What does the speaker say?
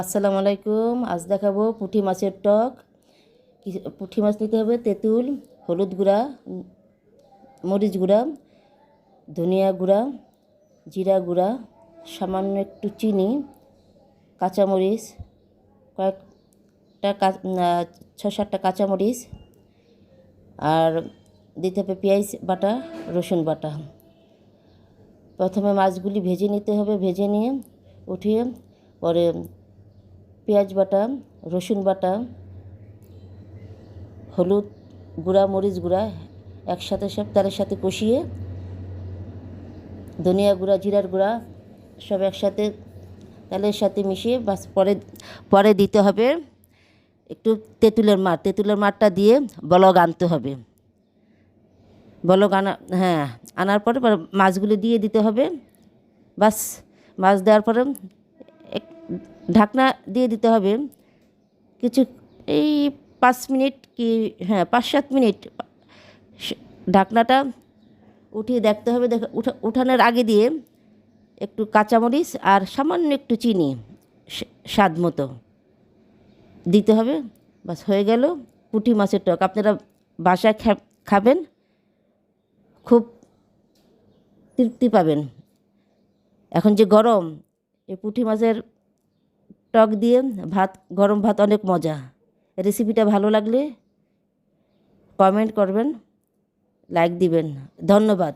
আসসালামু আলাইকুম। আজ দেখাবো পুঁটি মাছের টক। পুঁটি মাছ নিতে হবে তেঁতুল, হলুদ গুঁড়া, মরিচ গুঁড়া, ধনিয়া গুঁড়া, জিরা গুঁড়া, সামান্য একটু চিনি, কাঁচামরিচ, কয়েকটা 6-7টা কাঁচামরিচ, আর দিতে হবে পেঁয়াজ বাটা, রসুন বাটা। প্রথমে মাছগুলি ভেজে নিতে হবে, ভেজে নিয়ে উঠিয়ে পরে পেঁয়াজ বাটা, রসুন বাটা, হলুদ গুঁড়া, মরিচ গুঁড়া একসাথে সব তেলের সাথে কষিয়ে, ধনিয়া গুঁড়া, জিরার গুঁড়া সব একসাথে তেলের সাথে মিশিয়ে বাস পরে দিতে হবে একটু তেঁতুলের মাঠটা দিয়ে বলক আনতে হবে। বলক আনার পরে মাছগুলো দিয়ে দিতে হবে। বাস মাছ দেওয়ার পরে ঢাকনা দিয়ে দিতে হবে কিছু, এই 5 মিনিট কি 5-7 মিনিট। ঢাকনাটা উঠিয়ে দেখতে হবে। উঠানোর আগে দিয়ে একটু কাঁচামরিচ আর সামান্য একটু চিনি স্বাদ মতো দিতে হবে। বাস হয়ে গেল পুঁটি মাছের টক। আপনারা বাসায় খাবেন, খুব তৃপ্তি পাবেন। এখন যে গরম, এই পুঁটি মাছের টক দিয়ে গরম ভাত অনেক মজা। রেসিপিটা ভালো লাগলে কমেন্ট করবেন, লাইক দিবেন। ধন্যবাদ।